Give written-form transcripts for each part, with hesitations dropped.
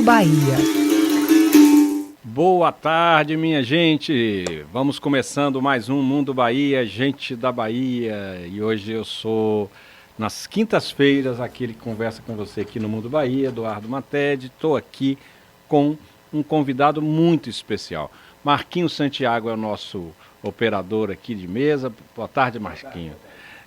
Bahia. Boa tarde, minha gente. Vamos começando mais um Mundo Bahia, gente da Bahia. E hoje eu sou, nas quintas-feiras, aquele que conversa com você aqui no Mundo Bahia, Eduardo Matede. Estou aqui com um convidado muito especial. Marquinhos Santiago é o nosso operador aqui de mesa. Boa tarde, Marquinhos.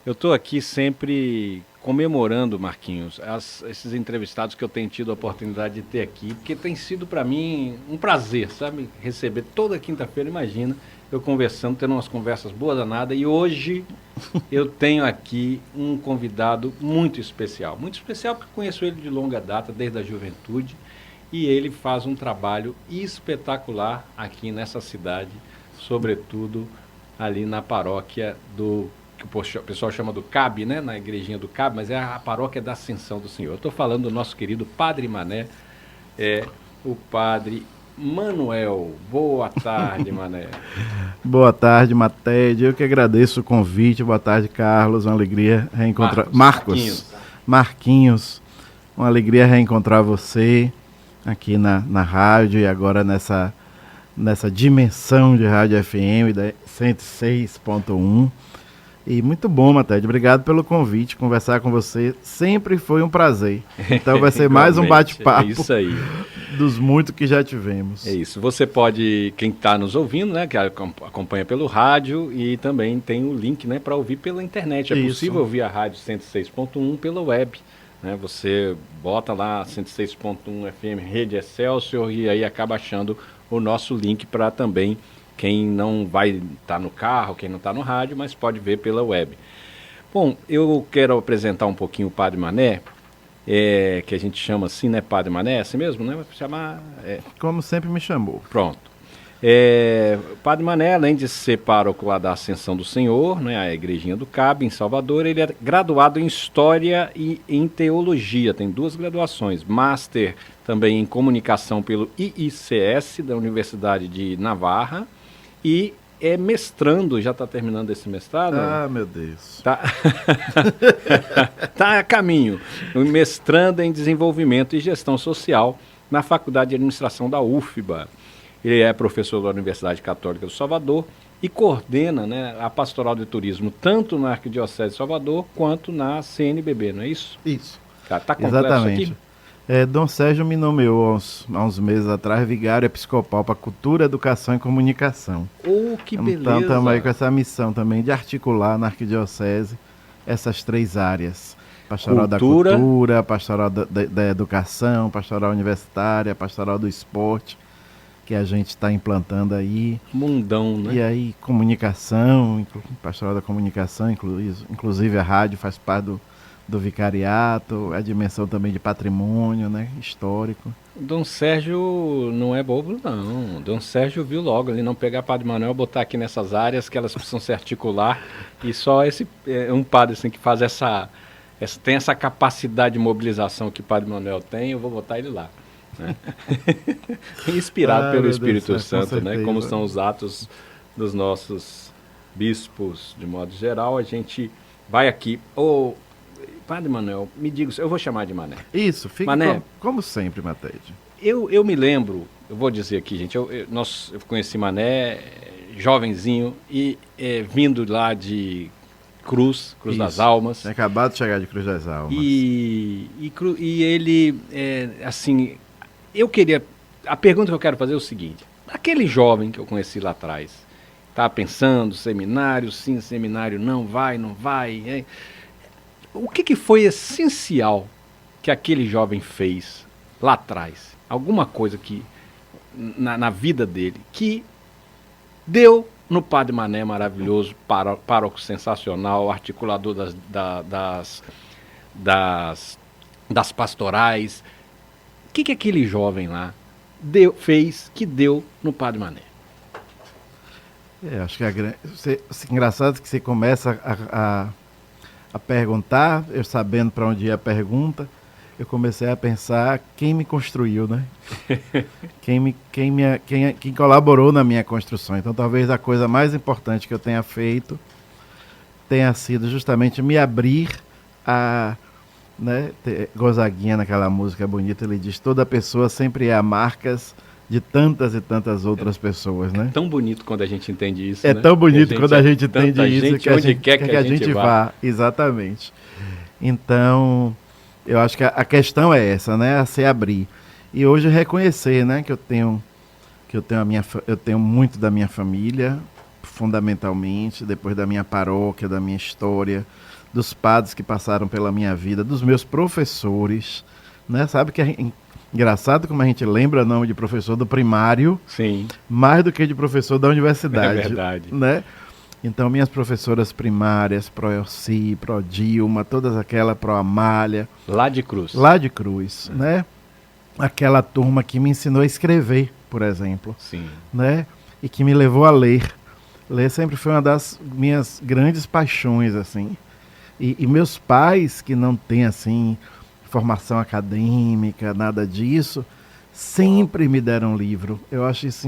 Eu estou aqui sempre comemorando, Marquinhos, esses entrevistados que eu tenho tido a oportunidade de ter aqui, porque tem sido para mim um prazer, sabe? Receber toda quinta-feira, imagina, eu conversando, tendo umas conversas boas danadas, e hoje eu tenho aqui um convidado muito especial porque conheço ele de longa data, desde a juventude, e ele faz um trabalho espetacular aqui nessa cidade, sobretudo ali na paróquia do que o pessoal chama do CAB, né? Na igrejinha do CAB, mas é a paróquia da Ascensão do Senhor. Eu estou falando do nosso querido Padre Mané, o Padre Manuel. Boa tarde, Mané. Boa tarde, Matede. Eu que agradeço o convite. Boa tarde, Carlos. Uma alegria reencontrar... Marquinhos. Uma alegria reencontrar você aqui na rádio e agora nessa dimensão de rádio FM da 106.1. E muito bom, Matede. Obrigado pelo convite. Conversar com você sempre foi um prazer. Então vai ser mais um bate-papo. É isso aí. Dos muitos que já tivemos. É isso. Você pode, quem está nos ouvindo, né, que acompanha pelo rádio, e também tem o link, né, para ouvir pela internet. É isso. Possível ouvir a rádio 106.1 pela web. Né? Você bota lá 106.1 FM Rede Excelsior e aí acaba achando o nosso link para também quem não vai estar no carro, quem não está no rádio, mas pode ver pela web. Bom, eu quero apresentar um pouquinho o Padre Mané, que a gente chama assim, né, Padre Mané, assim mesmo, né? Vai chamar... Como sempre me chamou. Pronto. Padre Mané, além de ser pároco lá da Ascensão do Senhor, né, a igrejinha do CAB, em Salvador, ele é graduado em História e em Teologia, tem 2 graduações, Master também em Comunicação pelo IICS, da Universidade de Navarra, e é mestrando, já está terminando esse mestrado? Ah, meu Deus. Tá a caminho. Mestrando em Desenvolvimento e Gestão Social na Faculdade de Administração da UFBA. Ele é professor da Universidade Católica do Salvador e coordena, né, a Pastoral de Turismo tanto na Arquidiocese de Salvador quanto na CNBB, não é isso? Isso. Tá completo. Exatamente. Isso aqui? Dom Sérgio me nomeou há uns meses atrás vigário episcopal para Cultura, Educação e Comunicação. Que beleza! Então estamos aí com essa missão também de articular na Arquidiocese essas 3 áreas. Pastoral da Cultura, Pastoral da Educação, Pastoral Universitária, Pastoral do Esporte, que a gente está implantando aí. Mundão, né? E aí comunicação, Pastoral da Comunicação, inclusive a rádio faz parte do vicariato, a dimensão também de patrimônio, né, histórico. Dom Sérgio não é bobo, não. Dom Sérgio viu logo ele não pegar Padre Manuel, botar aqui nessas áreas que elas precisam se articular, e só esse um padre assim que faz tem essa capacidade de mobilização que o Padre Manuel tem, eu vou botar ele lá. Né? Inspirado pelo Espírito Santo, né? Como são os atos dos nossos bispos, de modo geral, a gente vai aqui. Padre Manuel, me diga, eu vou chamar de Mané. Isso, fica Mané, como sempre, Matede. Eu me lembro, eu vou dizer aqui, gente, eu conheci Mané jovenzinho e vindo lá de Cruz das Almas. Tinha acabado de chegar de Cruz das Almas. E ele, assim, a pergunta que eu quero fazer é o seguinte: aquele jovem que eu conheci lá atrás, estava pensando, seminário, sim, seminário, não vai. O que foi essencial que aquele jovem fez lá atrás? Alguma coisa que na vida dele que deu no Padre Mané maravilhoso, pároco sensacional, articulador das pastorais. O que aquele jovem lá fez que deu no Padre Mané? Acho que engraçado que você começa a perguntar, eu sabendo para onde ia a pergunta, eu comecei a pensar quem me construiu, né? Quem colaborou na minha construção. Então talvez a coisa mais importante que eu tenha feito tenha sido justamente me abrir a né? Gonzaguinha, naquela música bonita, ele diz: toda pessoa sempre é a marcas de tantas e tantas outras pessoas, né? Tão bonito quando a gente entende isso, É né? tão bonito quando a gente entende isso, gente, onde quer que a gente vá. Exatamente. Então, eu acho que a questão é essa, né? A se abrir. E hoje reconhecer, né, que eu tenho eu tenho muito da minha família, fundamentalmente, depois da minha paróquia, da minha história, dos padres que passaram pela minha vida, dos meus professores, né? Sabe que engraçado como a gente lembra o nome de professor do primário, sim, mais do que de professor da universidade. É verdade. Né? Então, minhas professoras primárias, Pro Elci, Pro Dilma, todas aquelas, Pro Amália. Lá de Cruz. Lá de Cruz, né? Aquela turma que me ensinou a escrever, por exemplo. Sim. Né? E que me levou a ler. Ler sempre foi uma das minhas grandes paixões, assim. E meus pais, que não têm, assim, formação acadêmica, nada disso, sempre me deram livro. Eu acho isso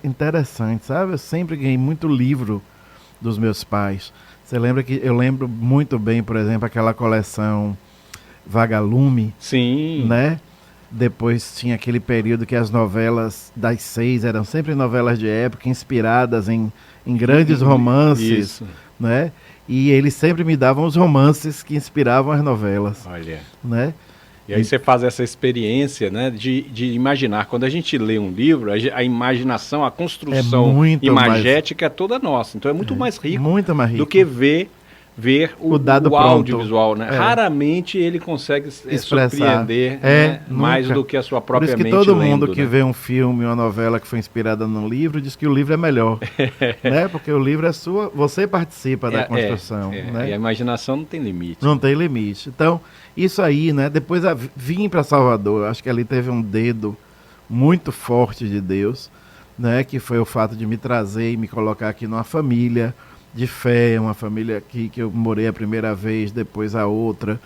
interessante, sabe? Eu sempre ganhei muito livro dos meus pais. Você lembra que eu lembro muito bem, por exemplo, aquela coleção Vagalume, sim, né? Depois tinha aquele período que as novelas das 6 eram sempre novelas de época, inspiradas em grandes romances, isso, né? E eles sempre me davam os romances que inspiravam as novelas. Olha. Né? E aí você faz essa experiência, né, de imaginar. Quando a gente lê um livro, a imaginação, a construção imagética é toda nossa. Então é muito mais rico do que ver o dado audiovisual, né? Raramente ele consegue surpreender, né, mais do que a sua própria mente. Por isso que todo mundo lendo, que né? vê um filme, uma novela que foi inspirada num livro, diz que o livro é melhor. Né? Porque o livro é sua, você participa da construção. Né? E a imaginação não tem limite. Não tem limite. Então, isso aí, né? Depois vim para Salvador, acho que ali teve um dedo muito forte de Deus, né? Que foi o fato de me trazer e me colocar aqui numa família de fé, uma família que eu morei a primeira vez, depois a outra,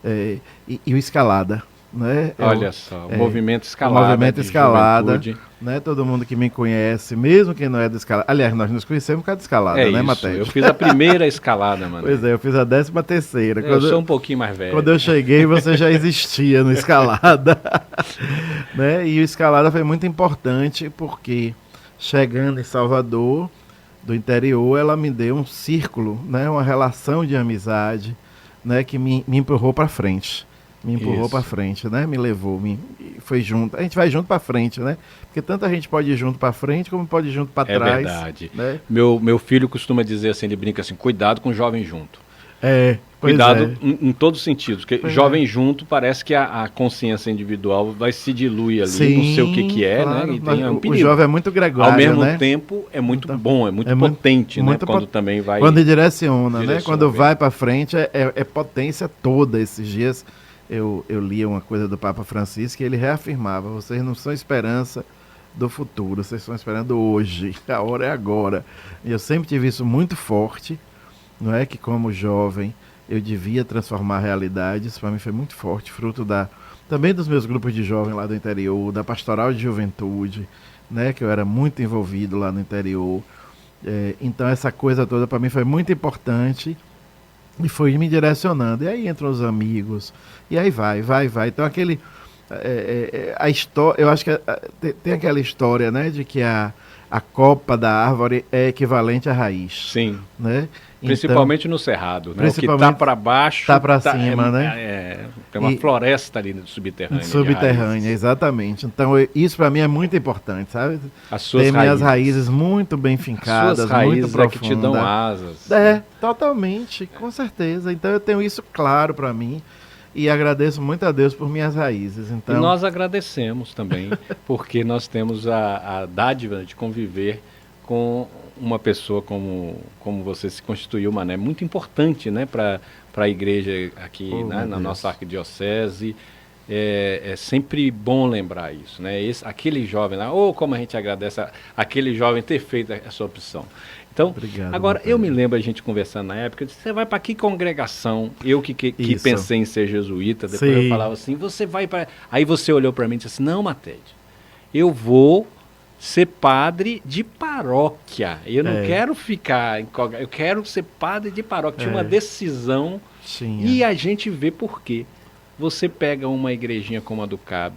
e o Escalada, né? Olha só, o movimento Escalada. O movimento Escalada, né? Todo mundo que me conhece, mesmo quem não é do Escalada. Aliás, nós nos conhecemos por causa do Escalada, né, Matheus? Eu fiz a primeira escalada, mano. Pois é, eu fiz a 13ª. Eu sou um pouquinho mais velho. Quando eu cheguei, você já existia no Escalada. Né? E o Escalada foi muito importante porque, chegando em Salvador, do interior, ela me deu um círculo, né, uma relação de amizade, né, que me empurrou para frente. Me empurrou para frente, né? Me levou, foi junto. A gente vai junto para frente, né? Porque tanta gente pode ir junto para frente como pode ir junto para trás. É verdade. Né? Meu filho costuma dizer assim, ele brinca assim, cuidado com o jovem junto. Cuidado em todos os sentidos, porque jovem junto parece que a consciência individual vai se diluir ali, sim, não sei o que é, claro, né? E tem um perigo. O jovem é muito gregário, ao mesmo né? tempo é muito bom, é muito potente, né? Quando também vai... Quando direciona, né? Quando vai para frente é potência toda. Esses dias eu li uma coisa do Papa Francisco e ele reafirmava, vocês não são esperança do futuro, vocês estão esperando hoje, a hora é agora. E eu sempre tive isso muito forte, não é? Que como jovem eu devia transformar realidades, para mim foi muito forte, fruto também dos meus grupos de jovens lá do interior, da pastoral de juventude, né, que eu era muito envolvido lá no interior. Então essa coisa toda para mim foi muito importante e foi me direcionando. E aí entram os amigos, e aí vai. Então a história, eu acho que tem aquela história, né, de que a copa da árvore é equivalente à raiz. Sim. Né? Principalmente no Cerrado, né? O que está para baixo... Está para cima, né? Tem uma floresta ali subterrânea. Subterrânea, exatamente. Então, isso para mim é muito importante, sabe? As suas Tem minhas raízes muito bem fincadas, as suas raízes muito profundas. Que te dão asas. Totalmente, com certeza. Então, eu tenho isso claro para mim e agradeço muito a Deus por minhas raízes. Então... E nós agradecemos também, porque nós temos a dádiva de conviver com uma pessoa como você se constituiu, Mané, muito importante, né, para a igreja aqui, né, na nossa arquidiocese. É sempre bom lembrar isso, né? Aquele jovem lá, como a gente agradece aquele jovem ter feito essa opção. Então, obrigado, agora eu me lembro a gente conversando na época, eu disse, você vai para que congregação? Eu que pensei em ser jesuíta, depois eu falava assim, você vai para... Aí você olhou para mim e disse assim, não, Matheus, eu vou ser padre de paróquia. Eu não quero ficar... Eu quero ser padre de paróquia. Tinha uma decisão e a gente vê por quê. você pega uma igrejinha como a do Cabe,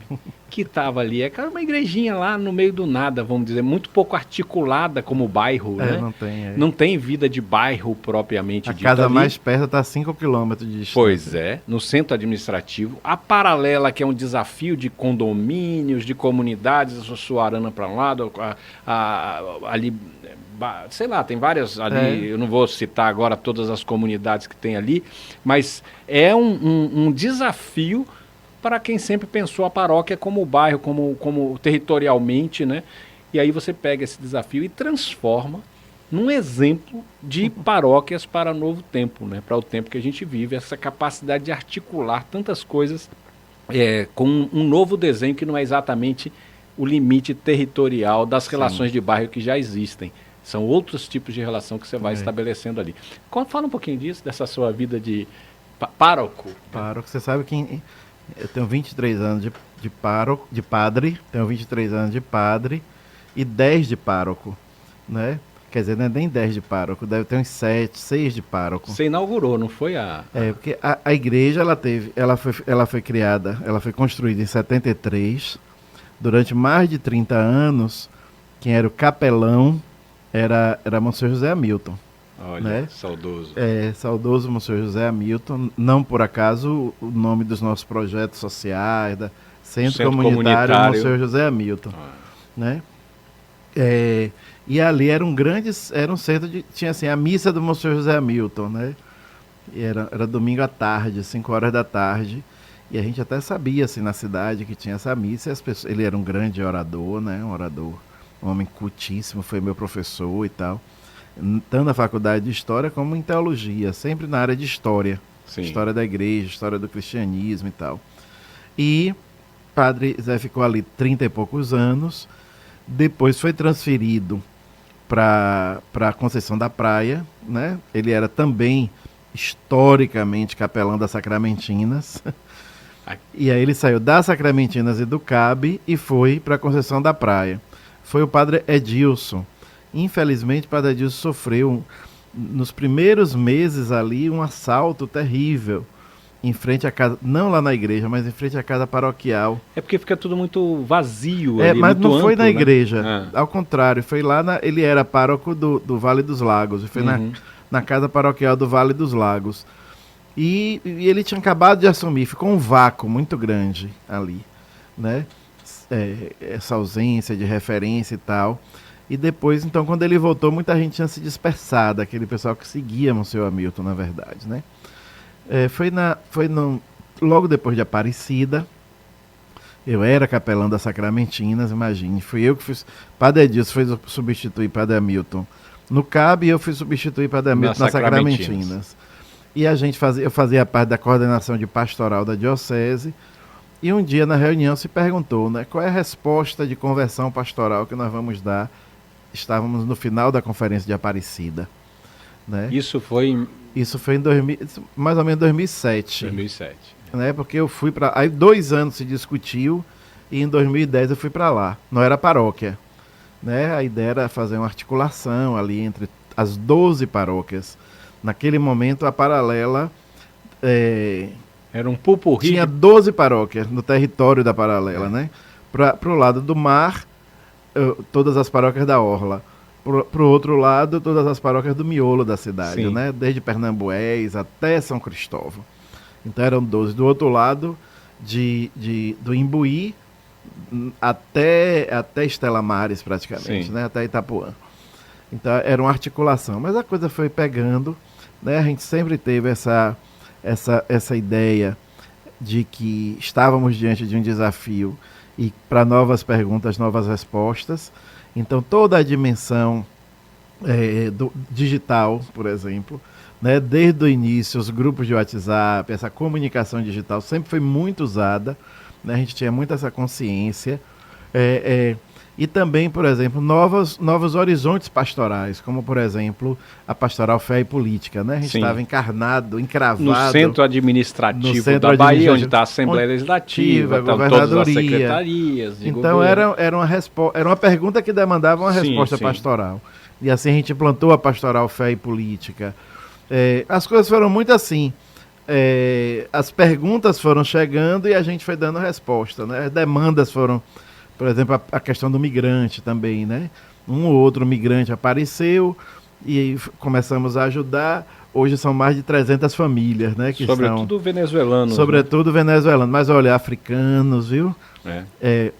que estava ali, é uma igrejinha lá no meio do nada, vamos dizer, muito pouco articulada como bairro, né? Não tem. Não tem vida de bairro propriamente dita. A casa ali. mais perto está a 5 quilômetros de distância. Pois é, no centro administrativo. A Paralela, que é um desafio de condomínios, de comunidades, a Suarana para um lado, ali, sei lá, tem várias ali, eu não vou citar agora todas as comunidades que tem ali, mas é um desafio para quem sempre pensou a paróquia como bairro, como territorialmente, né? E aí você pega esse desafio e transforma num exemplo de paróquias para o novo tempo, né? Para o tempo que a gente vive, essa capacidade de articular tantas coisas com um novo desenho que não é exatamente o limite territorial das relações de bairro que já existem. São outros tipos de relação que você vai estabelecendo ali. Fala um pouquinho disso, dessa sua vida de pároco. Pároco, você sabe que eu tenho 23 anos de padre, tenho 23 anos de padre e 10 de pároco, né? Quer dizer, não é nem 10 de pároco, deve ter uns 7, 6 de pároco. Você inaugurou, não foi porque a igreja, ela foi criada, ela foi construída em 73, durante mais de 30 anos, quem era o capelão era Monsenhor José Hamilton. Olha, né? Saudoso. Saudoso Monsenhor José Hamilton, não por acaso o nome dos nossos projetos sociais, Centro Comunitário Monsenhor José Hamilton. Né? E ali era um centro tinha assim, a missa do Monsenhor José Hamilton, né? E era domingo à tarde, 5 horas da tarde, e a gente até sabia assim, na cidade que tinha essa missa, e as pessoas, ele era um grande orador, né? Um homem cultíssimo, foi meu professor e tal, tanto na faculdade de História como em Teologia, sempre na área de História. Sim. História da igreja, História do cristianismo e tal. E Padre Zé ficou ali 30 e poucos anos, depois foi transferido para Conceição da Praia, né? Ele era também historicamente capelão das Sacramentinas. E aí ele saiu das Sacramentinas e do Cabe e foi para Conceição da Praia. Foi o padre Edilson. Infelizmente, o padre Edilson sofreu, nos primeiros meses ali, um assalto terrível em frente à casa, não lá na igreja, mas em frente à casa paroquial. É porque fica tudo muito vazio ali, mas muito não foi amplo, na né? igreja, ao contrário, foi lá, ele era pároco do Vale dos Lagos, e foi na casa paroquial do Vale dos Lagos. E ele tinha acabado de assumir, ficou um vácuo muito grande ali, né? Essa ausência de referência e tal. E depois, então, quando ele voltou, muita gente tinha se dispersado, aquele pessoal que seguia Monsenhor Hamilton, na verdade, né? Logo depois de Aparecida, eu era capelão das Sacramentinas, imagine, fui eu que fiz, Padre Edilson foi substituir Padre Hamilton no Cabe e eu fui substituir Padre Hamilton nas Sacramentinas. E eu fazia parte da coordenação de pastoral da diocese, e um dia na reunião se perguntou, né, qual é a resposta de conversão pastoral que nós vamos dar. Estávamos no final da conferência de Aparecida. Né? Isso foi em mais ou menos 2007. 2007. Né? Porque eu fui para... Aí 2 anos se discutiu e em 2010 eu fui para lá. Não era paróquia. Né? A ideia era fazer uma articulação ali entre as 12 paróquias. Naquele momento a Paralela... Era um pupurri. Tinha 12 paróquias no território da Paralela. Né? Para o lado do mar, todas as paróquias da Orla. Para o outro lado, todas as paróquias do miolo da cidade, né? Desde Pernambués até São Cristóvão. Então eram 12. Do outro lado, do Imbuí até Estela Maris, praticamente, né? Até Itapuã. Então era uma articulação. Mas a coisa foi pegando, né? A gente sempre teve essa ideia de que estávamos diante de um desafio e para novas perguntas, novas respostas. Então, toda a dimensão do digital, por exemplo, né, desde o início, os grupos de WhatsApp, essa comunicação digital sempre foi muito usada, né, a gente tinha muito essa consciência. E também, por exemplo, novos horizontes pastorais, como, por exemplo, a pastoral Fé e Política. Né? A gente estava encravado... No centro administrativo da Bahia, onde está a Assembleia Legislativa, todas as secretarias de então, era uma pergunta que demandava uma resposta pastoral. E assim a gente implantou a pastoral Fé e Política. As coisas foram muito assim. as perguntas foram chegando e a gente foi dando resposta, né? As demandas foram, por exemplo, a questão do migrante também, né? Um ou outro migrante apareceu e começamos a ajudar. Hoje são mais de 300 famílias, né? Que Sobretudo venezuelanos. Sobretudo venezuelanos. Mas olha, africanos, viu?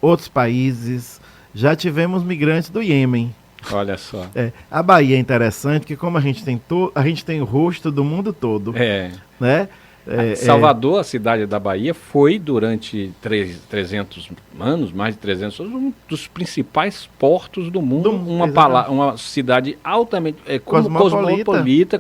Outros países. Já tivemos migrantes do Iêmen. Olha só. A Bahia é interessante, porque como a gente tem o rosto do mundo todo. Né? Salvador, a cidade da Bahia, foi durante 300 anos, mais de 300 anos, um dos principais portos do mundo. Uma cidade altamente cosmopolita.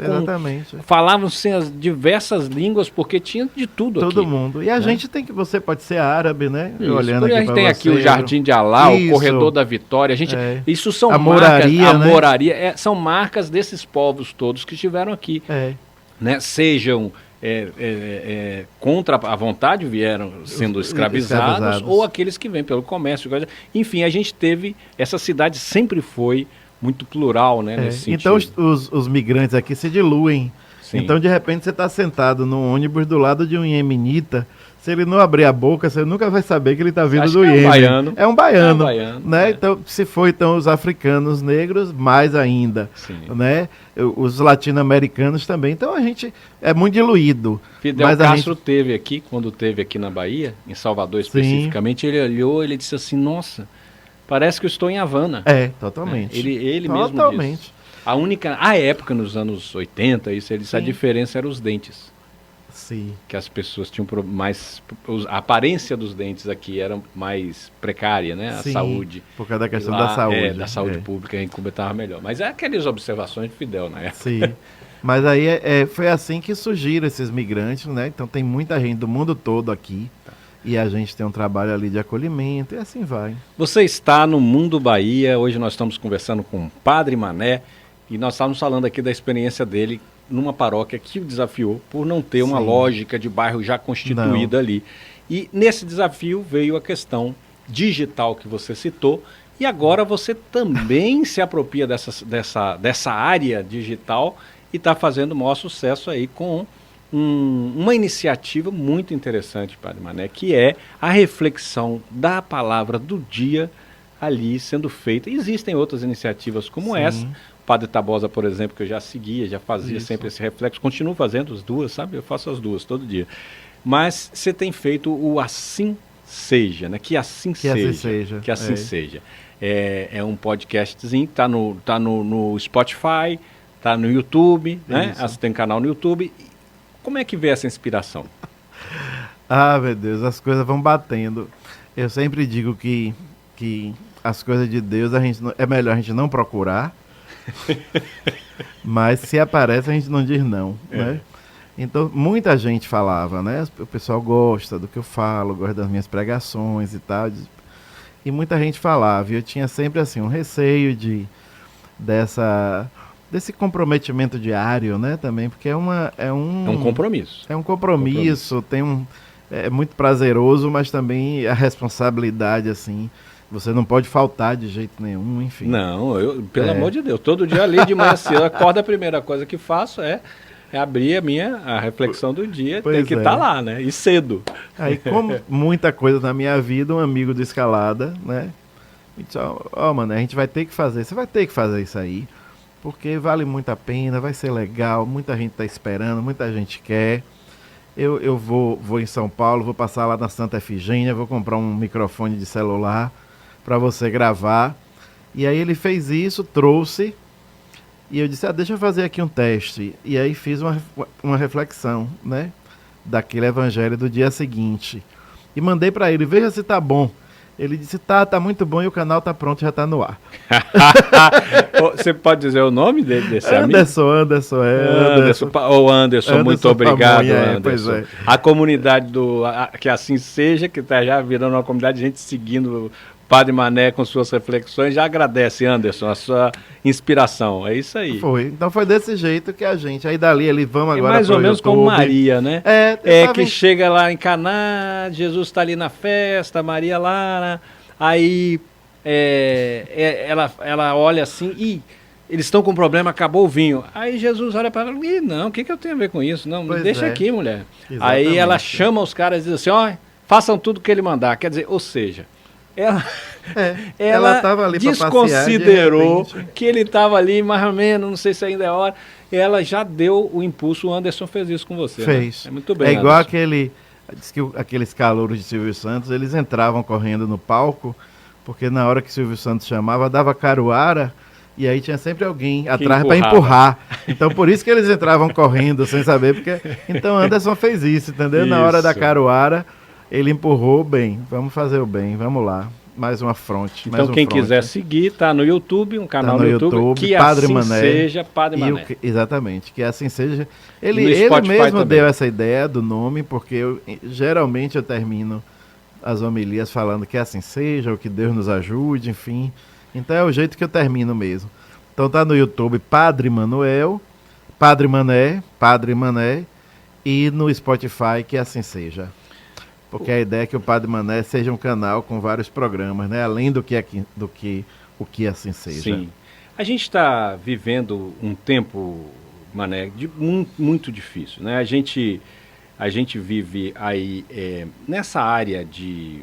Falavam-se as diversas línguas, porque tinha de tudo aqui. Todo mundo. E a gente você pode ser árabe, né? Olhando aqui a gente tem aqui o Jardim de Alá, o Corredor da Vitória. Isso são moraria, são marcas desses povos todos que estiveram aqui. Né? Sejam contra a vontade, vieram sendo escravizados, ou aqueles que vêm pelo comércio. Enfim, a gente teve... Essa cidade sempre foi muito plural, né? Nesse sentido. Então os migrantes aqui se diluem. Sim. Então, de repente, você está sentado num ônibus do lado de um iemenita. Se ele não abrir a boca, você nunca vai saber que ele está vindo do Iêmen. É um baiano. Né? Então, se for os africanos negros, mais ainda. Né? Os latino-americanos também. Então, a gente é muito diluído. Fidel Castro teve aqui, quando teve aqui na Bahia, em Salvador especificamente, ele olhou, ele disse assim, nossa, parece que eu estou em Havana. Totalmente. Ele mesmo disse. A época, nos anos 80, a diferença era os dentes. Sim. Que as pessoas tinham mais... A aparência dos dentes aqui era mais precária, né? A saúde. Por causa da questão da saúde. Da saúde pública, a gente estava melhor. Mas é aquelas observações de Fidel na época. Sim. Mas aí foi assim que surgiram esses migrantes, né? Então tem muita gente do mundo todo aqui. E a gente tem um trabalho ali de acolhimento e assim vai. Você está no Mundo Bahia. Hoje nós estamos conversando com o Padre Mané. E nós estávamos falando aqui da experiência dele numa paróquia que o desafiou por não ter uma lógica de bairro já constituída ali. E nesse desafio veio a questão digital que você citou, e agora você também se apropria dessa área digital e está fazendo o maior sucesso aí com uma iniciativa muito interessante, Padre Mané, que é a reflexão da palavra do dia ali sendo feita. Existem outras iniciativas como essa. Padre Tabosa, por exemplo, que eu já seguia, já fazia sempre esse reflexo, continuo fazendo as duas, sabe? Eu faço as duas todo dia. Mas você tem feito o Assim Seja, né? Que assim seja. É um podcastzinho, tá no Spotify, tá no YouTube, né? Você tem canal no YouTube. Como é que vê essa inspiração? Meu Deus, as coisas vão batendo. Eu sempre digo que as coisas de Deus é melhor a gente não procurar. Mas se aparece a gente não diz não, né? Então muita gente falava, né? O pessoal gosta do que eu falo, gosta das minhas pregações e tal, e muita gente falava, e eu tinha sempre assim um receio desse comprometimento diário, né? Também porque é um compromisso. É um compromisso. É muito prazeroso, mas também a responsabilidade assim. Você não pode faltar de jeito nenhum, enfim. Não, pelo amor de Deus, todo dia ali de manhã cedo, acordo, a primeira coisa que faço é abrir a reflexão do dia, tem que estar lá, né? E cedo. Aí, como muita coisa na minha vida, um amigo do Escalada, né? Me disse, mano, a gente vai ter que fazer, você vai ter que fazer isso aí, porque vale muito a pena, vai ser legal, muita gente está esperando, muita gente quer. Eu vou em São Paulo, vou passar lá na Santa Efigênia, vou comprar um microfone de celular para você gravar. E aí ele fez isso, trouxe, e eu disse, deixa eu fazer aqui um teste. E aí fiz uma reflexão, né, daquele evangelho do dia seguinte. E mandei para ele, veja se tá bom. Ele disse, tá muito bom e o canal tá pronto, já tá no ar. Você pode dizer o nome desse amigo? Anderson, muito obrigado, Pamonha, Anderson. A comunidade que assim seja, que tá já virando uma comunidade de gente seguindo o Padre Mané com suas reflexões, já agradece, Anderson, a sua inspiração. É isso aí. Então foi desse jeito que a gente, aí dali vamos agora mais ou menos YouTube. Como Maria, né? Que chega lá em Caná, Jesus está ali na festa, Maria lá, aí ela olha assim, eles estão com um problema, acabou o vinho. Aí Jesus olha para ela, não, o que eu tenho a ver com isso? Não, me deixa aqui, mulher. Exatamente. Aí ela chama os caras e diz assim, ó, façam tudo que ele mandar. Quer dizer, ou seja, ela tava ali desconsiderou que ele estava ali, mais ou menos, não sei se ainda é hora. Ela já deu o impulso, o Anderson fez isso com você. Fez. Né? É muito bem, É igual Anderson. diz que aqueles calouros de Silvio Santos, eles entravam correndo no palco, porque na hora que Silvio Santos chamava, dava caruara, e aí tinha sempre alguém atrás para empurrar. Então por isso que eles entravam correndo, sem saber, porque... Então Anderson fez isso, entendeu? Isso. Na hora da caruara, ele empurrou bem. Vamos fazer o bem, vamos lá. Mais uma fronte. Então quem quiser seguir, tá no YouTube, um canal no YouTube, que Padre assim Mané, seja Padre Mané. Exatamente, que assim seja. Ele mesmo também deu essa ideia do nome, porque geralmente eu termino as homilias falando que assim seja, ou que Deus nos ajude, enfim. Então é o jeito que eu termino mesmo. Então tá no YouTube Padre Manuel, Padre Mané, e no Spotify que assim seja. Porque a ideia é que o Padre Mané seja um canal com vários programas, né? Além do que o que assim seja. Sim. A gente está vivendo um tempo, Mané, muito difícil, né? A gente vive aí nessa área de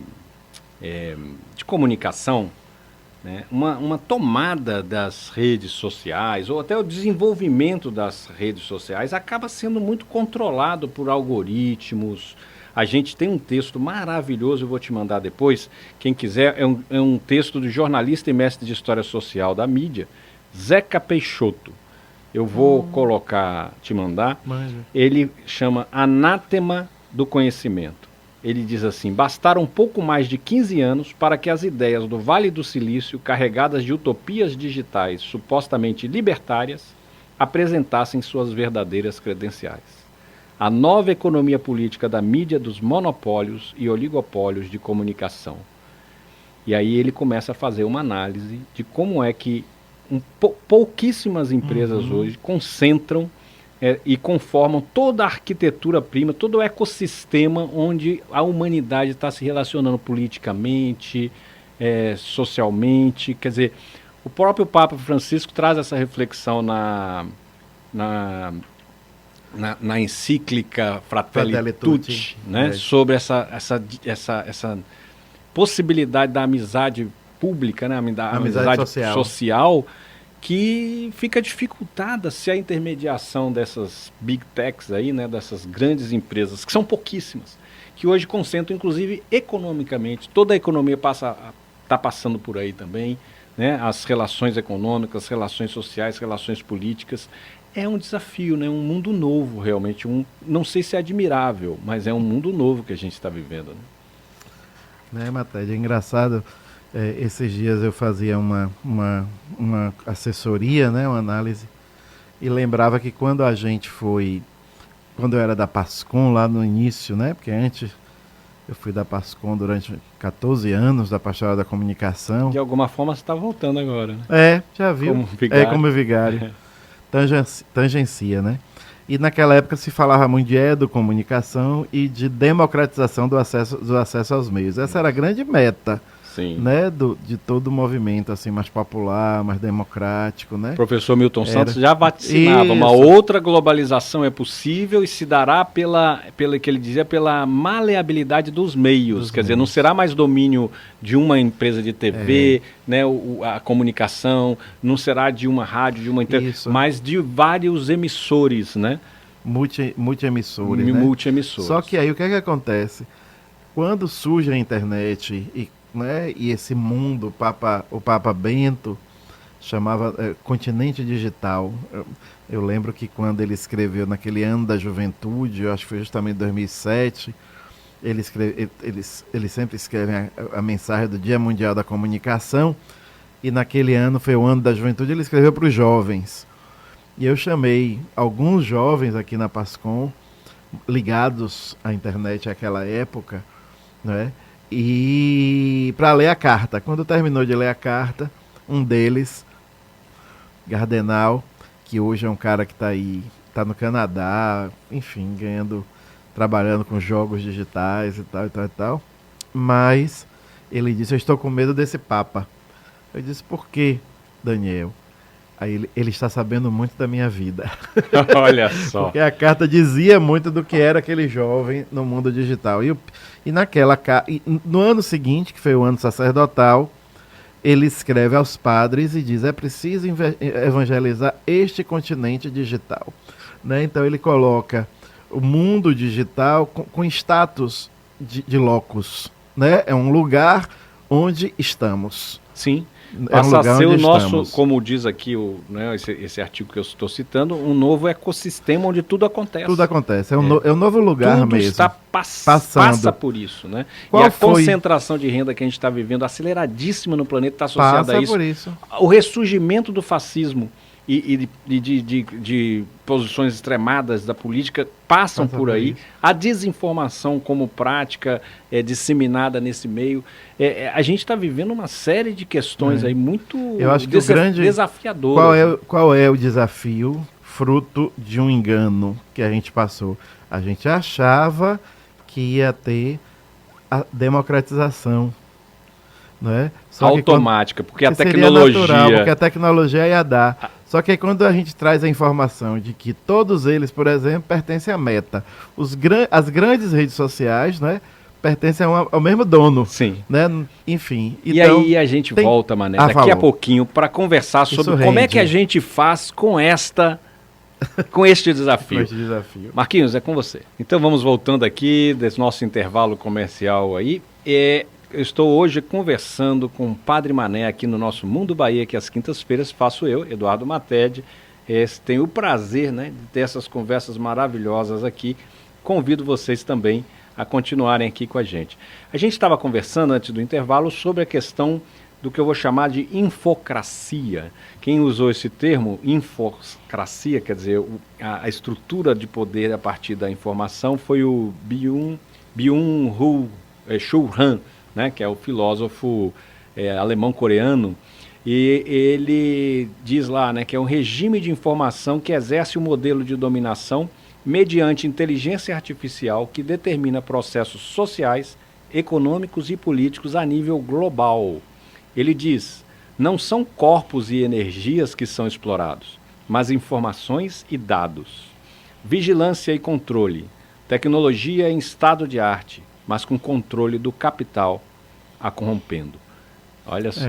comunicação, né? Uma tomada das redes sociais, ou até o desenvolvimento das redes sociais, acaba sendo muito controlado por algoritmos. A gente tem um texto maravilhoso, eu vou te mandar depois, quem quiser, é um texto do jornalista e mestre de História Social da mídia, Zeca Peixoto. Eu vou te mandar. Manja. Ele chama Anátema do Conhecimento. Ele diz assim, bastaram pouco mais de 15 anos para que as ideias do Vale do Silício, carregadas de utopias digitais supostamente libertárias, apresentassem suas verdadeiras credenciais. A nova economia política da mídia dos monopólios e oligopólios de comunicação. E aí ele começa a fazer uma análise de como é que pouquíssimas empresas hoje concentram e conformam toda a arquitetura prima, todo o ecossistema onde a humanidade está se relacionando politicamente, socialmente. Quer dizer, o próprio Papa Francisco traz essa reflexão na encíclica Fratelli Tutti, né? Sobre essa possibilidade da amizade pública, né? Da amizade social, que fica dificultada se a intermediação dessas big techs aí, né? Dessas grandes empresas, que são pouquíssimas, que hoje concentram, inclusive, economicamente, toda a economia está passando por aí também, né? As relações econômicas, relações sociais, relações políticas. É um desafio, né? Um mundo novo, realmente. Não sei se é admirável, mas é um mundo novo que a gente está vivendo. Né, Matéria? É engraçado. Esses dias eu fazia uma assessoria, né? Uma análise, e lembrava que quando eu era da Pascom, lá no início, né? Porque antes eu fui da Pascom durante 14 anos, da Pastoral da Comunicação. De alguma forma você está voltando agora, né? Já viu? Como vigário. Tangencia, né? E naquela época se falava muito de educomunicação e de democratização do acesso aos meios. Essa era a grande meta. Sim. Né, de todo o movimento assim, mais popular, mais democrático, né? O professor Milton Santos já vaticinava. Uma outra globalização é possível e se dará pela que ele dizia, pela maleabilidade dos meios. Quer dizer, não será mais domínio de uma empresa de TV, né, a comunicação, não será de uma rádio, de uma mas de vários emissores, né? Multi-emissores, né? Multi-emissores. Só que aí o que é que acontece? Quando surge a internet e esse mundo, o Papa Bento chamava Continente Digital. Eu lembro que quando ele escreveu naquele ano da juventude, eu acho que foi justamente em 2007, ele sempre escreve a mensagem do Dia Mundial da Comunicação, e naquele ano foi o ano da juventude, ele escreveu para os jovens. E eu chamei alguns jovens aqui na Pascom, ligados à internet naquela época, né? E para ler a carta. Quando terminou de ler a carta, um deles, Gardenal, que hoje é um cara que está aí, está no Canadá, enfim, trabalhando com jogos digitais e tal, mas ele disse, eu estou com medo desse Papa. Eu disse, por quê, Daniel? Aí ele está sabendo muito da minha vida. Olha só. Porque a carta dizia muito do que era aquele jovem no mundo digital. E no ano seguinte, que foi o ano sacerdotal, ele escreve aos padres e diz: é preciso evangelizar este continente digital. Né? Então ele coloca o mundo digital com status de locus. Né? É um lugar onde estamos. Sim. É um Passa a ser o nosso, estamos. como diz aqui esse artigo que eu estou citando, um novo ecossistema onde tudo acontece. Tudo acontece. É um novo lugar tudo mesmo. está passa por isso, né? Qual e a foi? Concentração de renda que a gente está vivendo aceleradíssima no planeta está associada Passa a isso. por isso. O ressurgimento do fascismo e de posições extremadas da política passam Passa por por aí. isso. A desinformação como prática disseminada nesse meio. A gente está vivendo uma série de questões aí muito Eu acho que o grande desafiadoras. Qual é o desafio fruto de um engano que a gente passou? A gente achava que ia ter a democratização, né? Automática, porque a seria natural, tecnologia... porque a tecnologia ia dar. Só que aí quando a gente traz a informação de que todos eles, por exemplo, pertencem à Meta, as grandes redes sociais, né, pertencem ao mesmo dono. Sim. Né? Enfim. E então, aí a gente volta, Mané, daqui falou. a pouquinho para conversar sobre Isso como é rende. que a gente faz com este desafio. Com este desafio. Marquinhos, é com você. Então vamos voltando aqui desse nosso intervalo comercial aí. Eu estou hoje conversando com o Padre Mané aqui no nosso Mundo Bahia, que às quintas-feiras faço eu, Eduardo Matede. Tenho o prazer, né, de ter essas conversas maravilhosas aqui. Convido vocês também a continuarem aqui com a gente. A gente estava conversando antes do intervalo sobre a questão do que eu vou chamar de infocracia. Quem usou esse termo, infocracia, quer dizer, a estrutura de poder a partir da informação, foi o Byung-Chul Han, né, que é o filósofo alemão-coreano, e ele diz lá, né, que é um regime de informação que exerce um modelo de dominação mediante inteligência artificial que determina processos sociais, econômicos e políticos a nível global. Ele diz: não são corpos e energias que são explorados, mas informações e dados. Vigilância e controle. Tecnologia em estado de arte, mas com controle do capital a corrompendo. Olha só.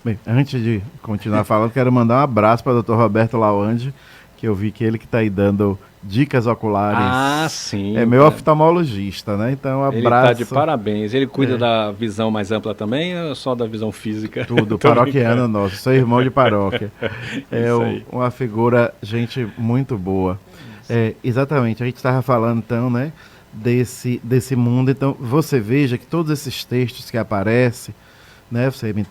Bem, antes de continuar falando, quero mandar um abraço para o Dr. Roberto Lawande, que eu vi que ele que está aí dando dicas oculares. Ah, sim. É meu oftalmologista, né? Então, abraço. Ele está de parabéns. Ele cuida da visão mais ampla também ou só da visão física? Tudo, paroquiano nosso, sou irmão de paróquia. Uma figura, gente muito boa. Exatamente, a gente estava falando então, né, desse mundo. Então, você veja que todos esses textos que aparecem, né, você me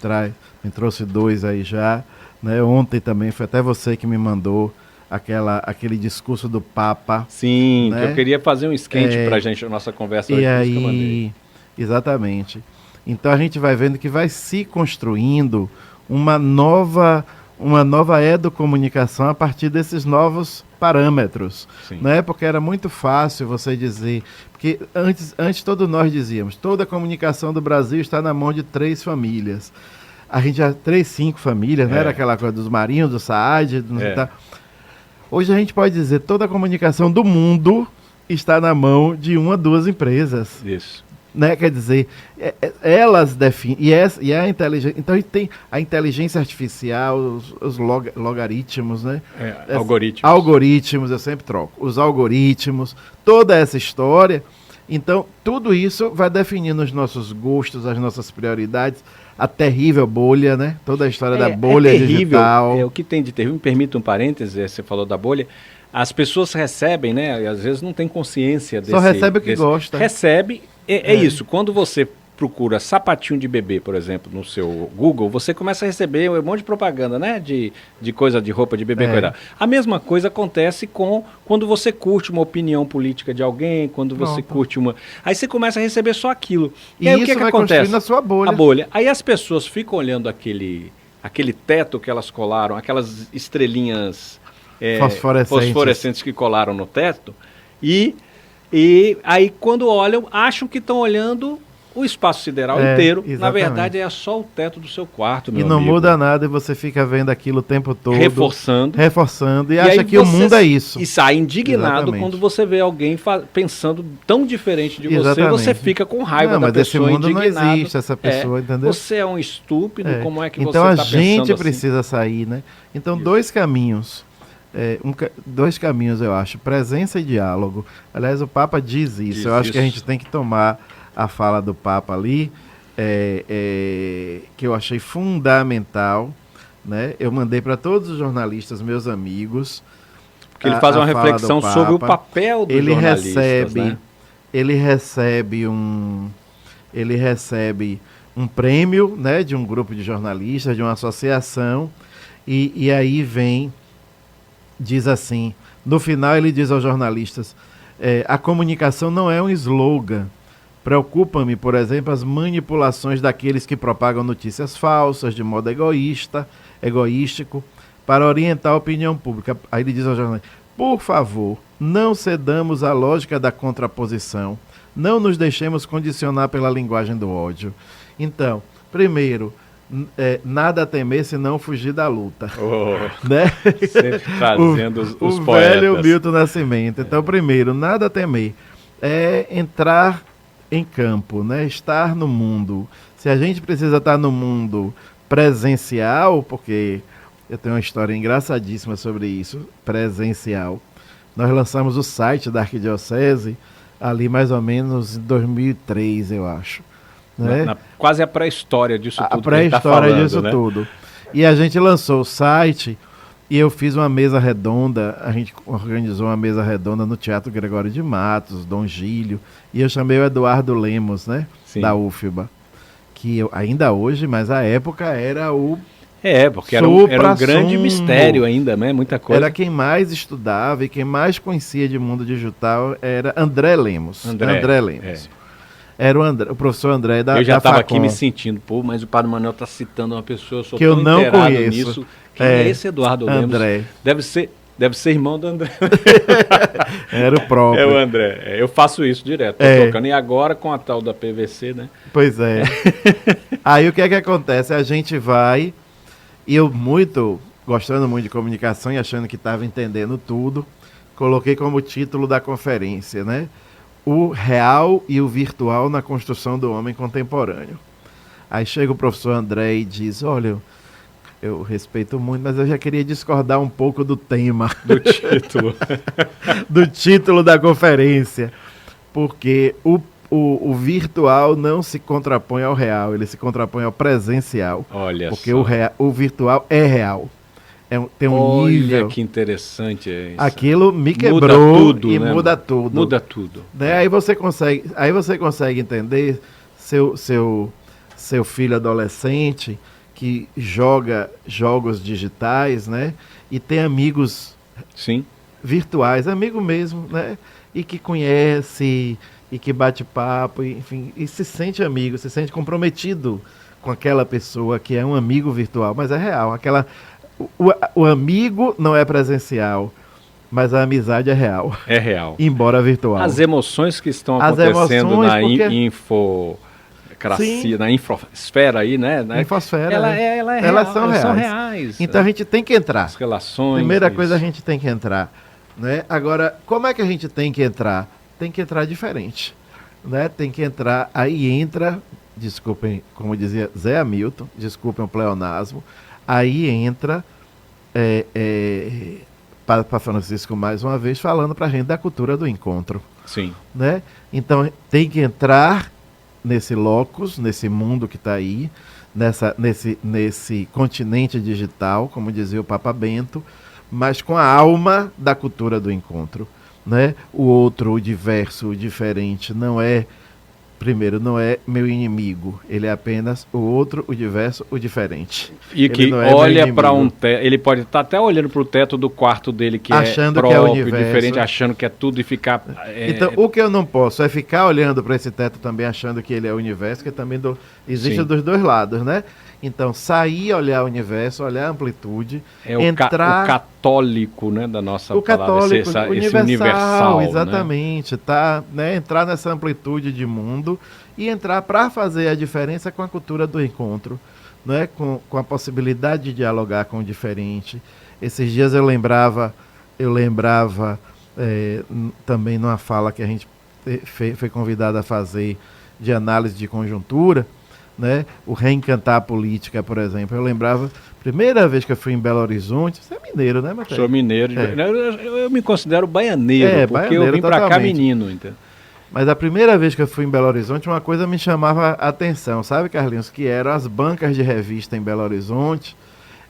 trouxe 2 aí já, né, ontem também, foi até você que me mandou aquele discurso do Papa. Sim, né? que eu queria fazer um esquente para a gente, a nossa conversa e hoje. aí, exatamente. Então a gente vai vendo que vai se construindo uma nova educomunicação a partir desses novos parâmetros, né? Porque era muito fácil você dizer, porque antes todos nós dizíamos, toda a comunicação do Brasil está na mão de 3 famílias. A gente já 5 famílias, né? Era aquela coisa dos Marinhos, do Saad, Hoje a gente pode dizer, toda a comunicação do mundo está na mão de 1 a 2 empresas. Isso. Né? Quer dizer, elas definem, e a inteligência, então a gente tem a inteligência artificial, os logaritmos, né? Algoritmos, eu sempre troco. Os algoritmos, toda essa história. Então, tudo isso vai definindo os nossos gostos, as nossas prioridades, a terrível bolha, né? Toda a história da bolha digital. O que tem de terrível, me permita um parêntese, você falou da bolha. As pessoas recebem, né? E às vezes não tem consciência desse... Só recebe o que gosta. Recebe, isso. Quando você procura sapatinho de bebê, por exemplo, no seu Google, você começa a receber um monte de propaganda, né? De coisa de roupa de bebê. A mesma coisa acontece quando você curte uma opinião política de alguém, quando você curte uma... Aí você começa a receber só aquilo. E aí, isso o que acontece? Na sua bolha. A bolha. Aí as pessoas ficam olhando aquele teto que elas colaram, aquelas estrelinhas fosforescentes que colaram no teto, e aí quando olham, acham que estão olhando o espaço sideral inteiro, na verdade, é só o teto do seu quarto, meu amigo. E não muda nada e você fica vendo aquilo o tempo todo. Reforçando e acha que o mundo é isso. E sai indignado quando você vê alguém pensando tão diferente de você fica com raiva da pessoa, indignado. Mas esse mundo não existe, essa pessoa, entendeu? Você é um estúpido, como é que você está pensando assim? Então a gente precisa sair, né? Então isso. Dois caminhos, eu acho, presença e diálogo. Aliás, o Papa diz isso. Eu acho que a gente tem que tomar a fala do Papa ali, que eu achei fundamental, né? Eu mandei para todos os jornalistas, meus amigos, porque ele faz uma reflexão sobre o papel dos jornalistas, né? Ele recebe um prêmio, né, de um grupo de jornalistas, de uma associação, e aí diz assim, no final ele diz aos jornalistas, a comunicação não é um slogan. Preocupa-me, por exemplo, as manipulações daqueles que propagam notícias falsas de modo egoístico, para orientar a opinião pública. Aí ele diz ao jornalista, por favor, não cedamos à lógica da contraposição, não nos deixemos condicionar pela linguagem do ódio. Então, primeiro, nada a temer se não fugir da luta. Né? Sempre trazendo os poetas. O velho Milton Nascimento. Então, primeiro, nada a temer. É entrar em campo, né? Estar no mundo. Se a gente precisa estar no mundo presencial, porque eu tenho uma história engraçadíssima sobre isso, presencial. Nós lançamos o site da Arquidiocese ali mais ou menos em 2003, eu acho. Né? Quase a pré-história disso tudo. A pré-história disso tudo. E a gente lançou o site e eu fiz uma mesa redonda, a gente organizou uma mesa redonda no Teatro Gregório de Matos, Dom Gílio, e eu chamei o Eduardo Lemos, né? Sim. Da UFBA, que ainda hoje, mas à época era o porque era um grande mistério ainda, né? Muita coisa. Era quem mais estudava e quem mais conhecia de mundo digital era André Lemos. André Lemos. Era o professor André da Eu já estava aqui me Facom. sentindo, mas o Padre Manuel está citando uma pessoa, eu sou que eu não conheço. Nisso. Quem é esse Eduardo Lemos? André. Deve ser irmão do André. Era o próprio. É o André. Eu faço isso direto. Tô trocando. E agora com a tal da PVC, né? Pois é. Aí o que é que acontece? A gente vai, e eu gostando muito de comunicação e achando que estava entendendo tudo, coloquei como título da conferência, né? O real e o virtual na construção do homem contemporâneo. Aí chega o professor André e diz, olha, eu respeito muito, mas eu já queria discordar um pouco do tema. Do título. Do título da conferência. Porque o virtual não se contrapõe ao real, ele se contrapõe ao presencial. Olha porque só. O virtual é real. Tem um nível. Olha que interessante isso. Aquilo me quebrou tudo, e né? muda tudo. Muda tudo. Né? Aí você consegue entender seu filho adolescente que joga jogos digitais, né? E tem amigos virtuais, amigo mesmo, né? E que conhece, e que bate papo, enfim, e se sente amigo, se sente comprometido com aquela pessoa que é um amigo virtual, mas é real. O amigo não é presencial, mas a amizade é real. É real. Embora virtual. As emoções que estão acontecendo na infocracia, na infosfera aí, né? Infosfera. Elas são reais. Então a gente tem que entrar. As relações. Primeira coisa, a gente tem que entrar. Né? Agora, como é que a gente tem que entrar? Tem que entrar diferente. Né? Tem que entrar, aí entra, desculpem, como dizia Zé Hamilton, desculpem o pleonasmo, aí entra Papa Francisco mais uma vez falando para a gente da cultura do encontro. Sim. Né? Então tem que entrar nesse locus, nesse mundo que está aí, nesse continente digital, como dizia o Papa Bento, mas com a alma da cultura do encontro. Né? O outro, o diverso, o diferente, não é meu inimigo, ele é apenas o outro, o diverso, o diferente. E que olha para ele pode estar até olhando para o teto do quarto dele, que achando é próprio, que é o universo, diferente, achando que é tudo e ficar... Então, o que eu não posso é ficar olhando para esse teto também, achando que ele é o universo, que também existe dos dois lados, né? Então, sair, olhar o universo, olhar a amplitude, entrar... O católico, né, da nossa palavra, católico, esse universal, exatamente, né? Entrar nessa amplitude de mundo e entrar para fazer a diferença com a cultura do encontro, não é? Com a possibilidade de dialogar com o diferente. Esses dias eu lembrava também numa fala que a gente foi convidado a fazer de análise de conjuntura, né? O reencantar a política, por exemplo. Eu lembrava, primeira vez que eu fui em Belo Horizonte, você é mineiro, né, Matheus? Sou mineiro, eu me considero baianeiro, porque eu vim para cá menino. Então. Mas a primeira vez que eu fui em Belo Horizonte, uma coisa me chamava a atenção, sabe, Carlinhos? Que eram as bancas de revista em Belo Horizonte.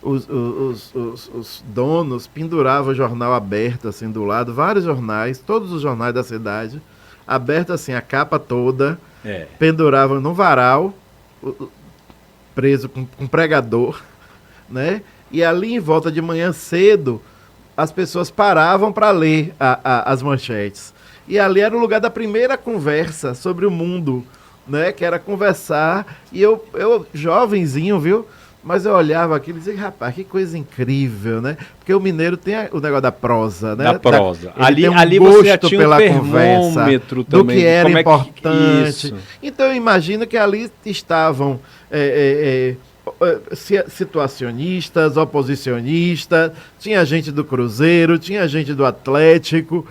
Os donos penduravam o jornal aberto, assim, do lado, vários jornais, todos os jornais da cidade, aberto assim, a capa toda, penduravam no varal, preso com pregador, né? E ali em volta de manhã cedo, as pessoas paravam para ler as manchetes. E ali era o lugar da primeira conversa sobre o mundo, né? Que era conversar, e eu jovenzinho, viu? Mas eu olhava aquilo e dizia, rapaz, que coisa incrível, né? Porque o mineiro tem o negócio da prosa, né? Da prosa. Ali você já tinha pela termômetro conversa, também. Do que era importante. Então eu imagino que ali estavam situacionistas, oposicionistas, tinha gente do Cruzeiro, tinha gente do Atlético.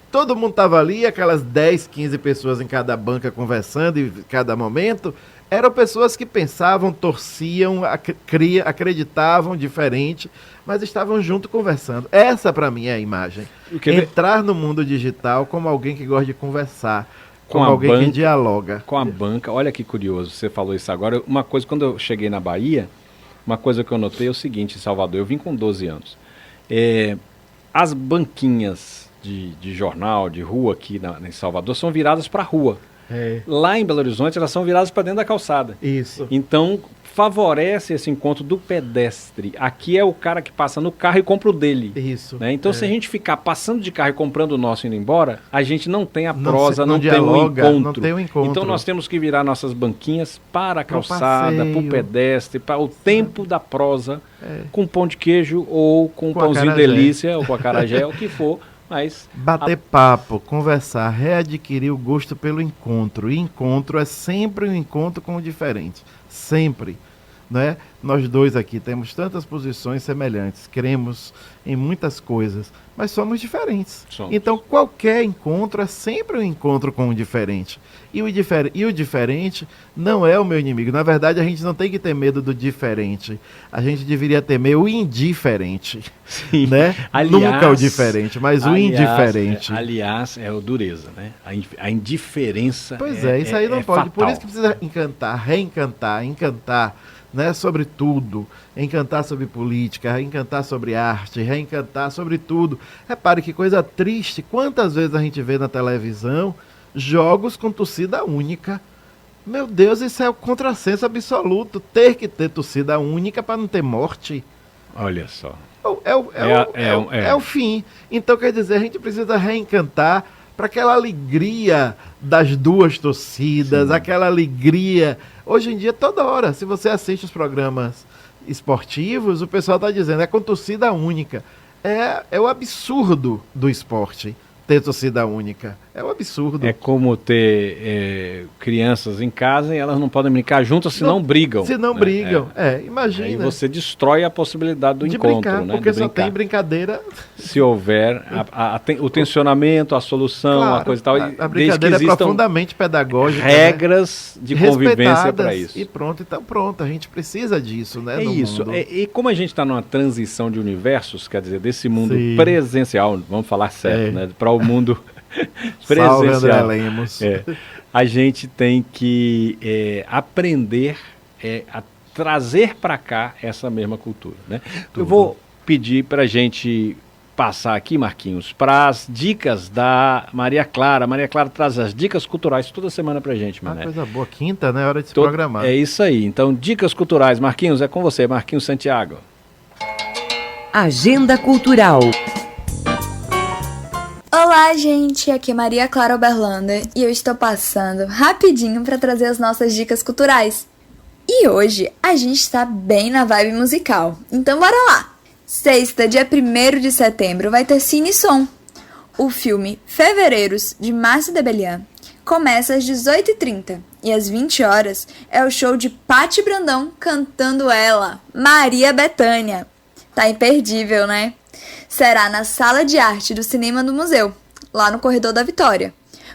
Todo mundo estava ali, aquelas 10, 15 pessoas em cada banca conversando em cada momento. Eram pessoas que pensavam, torciam, acreditavam diferente, mas estavam junto conversando. Essa, para mim, é a imagem. Entrar no mundo digital como alguém que gosta de conversar, como alguém que dialoga. Com a banca. Olha que curioso, você falou isso agora. Uma coisa, quando eu cheguei na Bahia, uma coisa que eu notei é o seguinte, em Salvador, eu vim com 12 anos. As banquinhas de jornal, de rua aqui em Salvador, são viradas para a rua. Lá em Belo Horizonte, elas são viradas para dentro da calçada. Isso. Então, favorece esse encontro do pedestre. Aqui é o cara que passa no carro e compra o dele. Isso. Né? Então, se a gente ficar passando de carro e comprando o nosso e indo embora, a gente não tem a prosa, não dialoga, tem um encontro. Não tem um encontro. Então, nós temos que virar nossas banquinhas para a calçada, para o pedestre, para o tempo da prosa, com pão de queijo ou com pãozinho delícia, ou com acarajé, o que for. Mas bater papo, conversar, readquirir o gosto pelo encontro. E encontro é sempre um encontro com o diferente. Sempre. Né? Nós dois aqui temos tantas posições semelhantes, cremos em muitas coisas, mas somos diferentes. Então qualquer encontro é sempre um encontro com o diferente. E o diferente não é o meu inimigo. Na verdade, a gente não tem que ter medo do diferente. A gente deveria temer o indiferente. Sim. Né? Nunca o diferente, mas o indiferente. Aliás, é o dureza, né? A indiferença. Pois isso aí não pode. Fatal. Por isso que precisa encantar, reencantar, encantar. Né, sobre tudo, encantar sobre política, encantar sobre arte, reencantar sobre tudo. Repare que coisa triste, quantas vezes a gente vê na televisão jogos com torcida única. Meu Deus, isso é o contrassenso absoluto, ter que ter torcida única para não ter morte. Olha só. É o fim. Então, quer dizer, a gente precisa reencantar para aquela alegria das duas torcidas, sim, aquela alegria. Hoje em dia, toda hora, se você assiste os programas esportivos, o pessoal está dizendo, é com torcida única. É o absurdo do esporte ter torcida única. É um absurdo. É como ter crianças em casa e elas não podem brincar juntas se não brigam. Se não brigam, imagina. Aí você destrói a possibilidade do encontro. Brincar, né? Porque só tem brincadeira. Se houver o tensionamento, a solução, claro, a coisa e tal. A brincadeira é profundamente pedagógica. Regras, né, de convivência para isso. E pronto, então pronto. A gente precisa disso, né? É no isso. Mundo. E como a gente está numa transição de universos, quer dizer, desse mundo presencial, vamos falar certo, né? Para o mundo presencial. A gente tem que aprender a trazer para cá essa mesma cultura, né? Eu vou pedir para a gente passar aqui, Marquinhos, para as dicas da Maria Clara. Maria Clara traz as dicas culturais toda semana para a gente, Mané. Coisa boa, quinta, né? Hora de se programar. É isso aí. Então, dicas culturais. Marquinhos, é com você, Marquinhos Santiago. Agenda Cultural. Olá, gente! Aqui é Maria Clara Oberlander e eu estou passando rapidinho para trazer as nossas dicas culturais. E hoje a gente está bem na vibe musical, então bora lá! Sexta, dia 1º de setembro, vai ter Cine Som. O filme Fevereiros, de Márcio Debelian, começa às 18h30 e às 20 horas é o show de Patti Brandão cantando ela, Maria Bethânia. Tá imperdível, né? Será na Sala de Arte do Cinema do Museu, lá no Corredor da Vitória.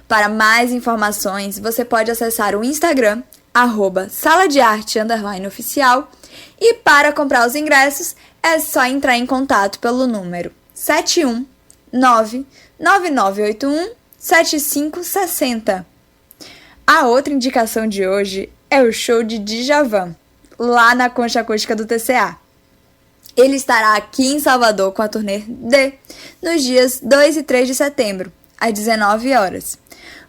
Para mais informações, você pode acessar o Instagram, @saladearte_oficial, e para comprar os ingressos é só entrar em contato pelo número 719-9981-7560. A outra indicação de hoje é o show de Djavan, lá na Concha Acústica do TCA. Ele estará aqui em Salvador com a turnê D, nos dias 2 e 3 de setembro, às 19 horas.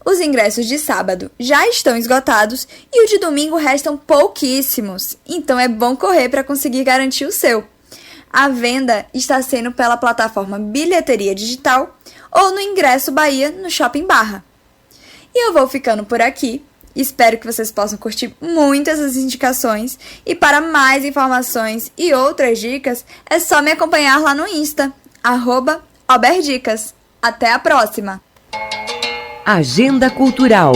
Os ingressos de sábado já estão esgotados e o de domingo restam pouquíssimos, então é bom correr para conseguir garantir o seu. A venda está sendo pela plataforma Bilheteria Digital ou no Ingresso Bahia no Shopping Barra. E eu vou ficando por aqui. Espero que vocês possam curtir muito essas indicações. E para mais informações e outras dicas, é só me acompanhar lá no Insta, @oberdicas. Até a próxima! Agenda Cultural.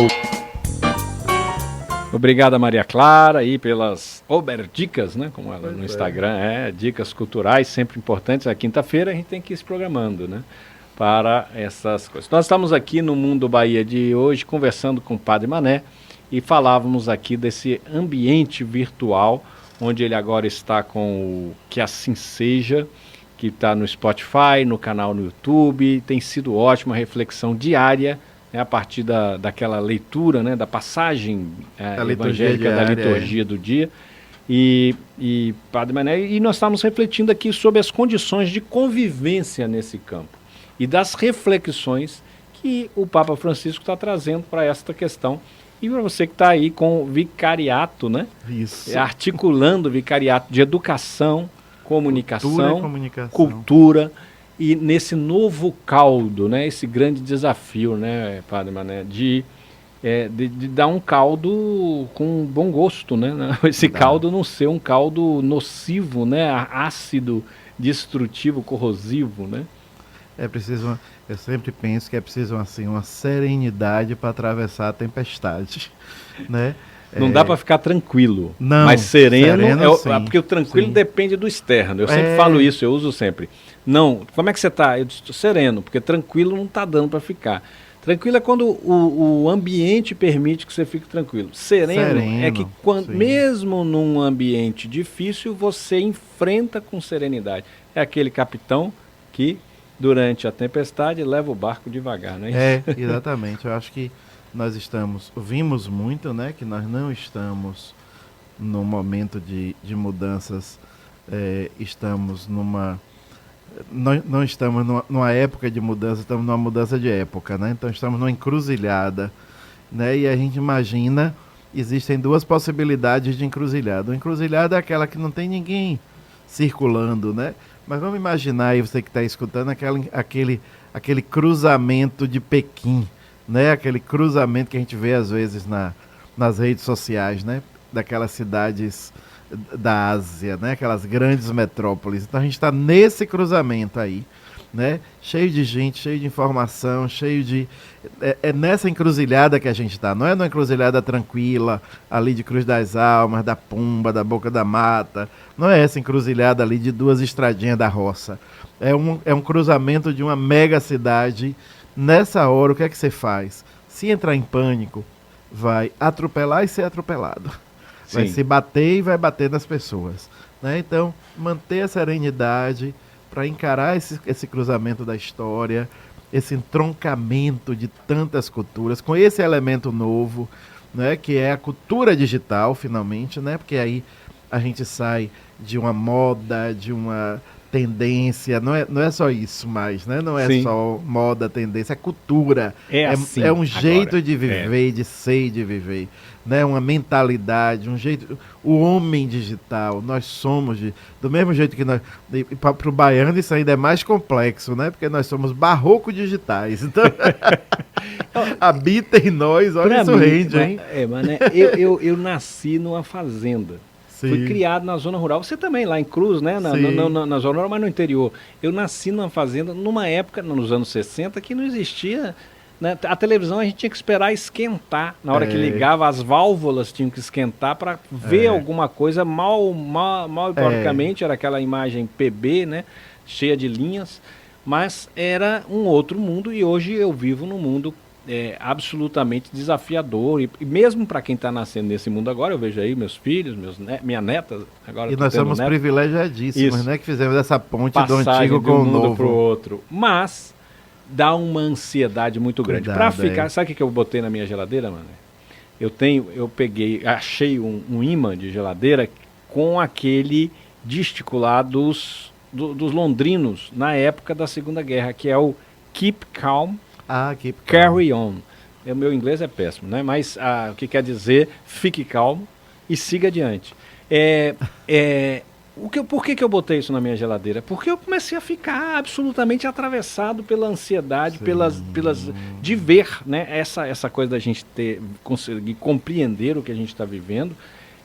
Obrigado, Maria Clara, aí pelas Oberdicas, né? Como ela no Instagram dicas culturais, sempre importantes. A quinta-feira a gente tem que ir se programando, né? Para essas coisas. Nós estamos aqui no Mundo Bahia de hoje conversando com o Padre Mané e falávamos aqui desse ambiente virtual, onde ele agora está com o Que Assim Seja, que está no Spotify, no canal no YouTube. Tem sido ótima reflexão diária, né, a partir daquela leitura, né, da passagem evangélica da liturgia do dia. E Padre Mané, e nós estamos refletindo aqui sobre as condições de convivência nesse campo e das reflexões que o Papa Francisco está trazendo para esta questão. E para você que está aí com o vicariato, né? Isso. Articulando o vicariato de educação, comunicação, comunicação, cultura, e nesse novo caldo, né? Esse grande desafio, né, Padre Mané, de dar um caldo com bom gosto, né? Esse caldo não ser um caldo nocivo, né? Ácido, destrutivo, corrosivo, né? É preciso, eu sempre penso que é preciso assim, uma serenidade para atravessar a tempestade, né? Não dá para ficar tranquilo, não, mas sereno porque o tranquilo sim. depende do externo. Eu sempre falo isso, eu uso sempre. Não, como é que você está? Eu estou sereno, porque tranquilo não está dando para ficar. Tranquilo é quando o ambiente permite que você fique tranquilo. Sereno é que mesmo num ambiente difícil, você enfrenta com serenidade. É aquele capitão que, durante a tempestade, leva o barco devagar, não é isso? Exatamente. Eu acho que nós vimos muito, né, que nós não estamos num momento de mudanças, estamos não estamos numa época de mudança, estamos numa mudança de época, né? Então estamos numa encruzilhada, né? E a gente imagina, existem duas possibilidades de encruzilhada. A encruzilhada é aquela que não tem ninguém circulando, né? Mas vamos imaginar aí, você que está escutando, aquele cruzamento de Pequim, né? Aquele cruzamento que a gente vê às vezes nas redes sociais, né? Daquelas cidades da Ásia, né? Aquelas grandes metrópoles. Então a gente está nesse cruzamento aí, né? Cheio de gente, cheio de informação, cheio de... É nessa encruzilhada que a gente está. Não é numa encruzilhada tranquila, ali de Cruz das Almas, da Pumba, da Boca da Mata. Não é essa encruzilhada ali de duas estradinhas da roça. É um cruzamento de uma mega cidade. Nessa hora, o que é que você faz? Se entrar em pânico, vai atropelar e ser atropelado. Vai se bater e vai bater nas pessoas, né? Então, manter a serenidade para encarar esse cruzamento da história, esse entroncamento de tantas culturas, com esse elemento novo, né, que é a cultura digital, finalmente, né? Porque aí a gente sai de uma moda, de uma tendência, não é só isso mais, né? Não é só moda, tendência, é cultura. Assim, é um jeito de viver, de ser e de viver, né? Uma mentalidade, um jeito. O homem digital, nós somos do mesmo jeito que nós. Para o baiano isso ainda é mais complexo, né? Porque nós somos barroco digitais. Então, habita em nós, olha, isso rende, hein? Mané, eu nasci numa fazenda. Fui criado na zona rural. Você também, lá em Cruz, né? Na zona rural, mas no interior. Eu nasci numa fazenda, numa época, nos anos 60, que não existia né, a televisão a gente tinha que esperar esquentar. Na hora que ligava, as válvulas tinham que esquentar para ver alguma coisa. Mal historicamente, era aquela imagem PB, né, cheia de linhas, mas era um outro mundo, e hoje eu vivo num mundo absolutamente desafiador, e mesmo para quem está nascendo nesse mundo agora, eu vejo aí meus filhos, minha neta, agora E nós somos privilegiadíssimos, Isso. né, que fizemos essa ponte do passagem antigo de com um o mundo novo. para o outro, mas dá uma ansiedade muito grande. Cuidado, Para ficar, sabe o que eu botei na minha geladeira, mano? Achei um ímã de geladeira com aquele dístico lá dos londrinos na época da Segunda Guerra, que é o Keep Calm, Keep calm. Carry On. O meu inglês é péssimo, né? Mas o que quer dizer fique calmo e siga adiante. Por que eu botei isso na minha geladeira? Porque eu comecei a ficar absolutamente atravessado pela ansiedade, de ver, né? Essa coisa da gente conseguir compreender o que a gente está vivendo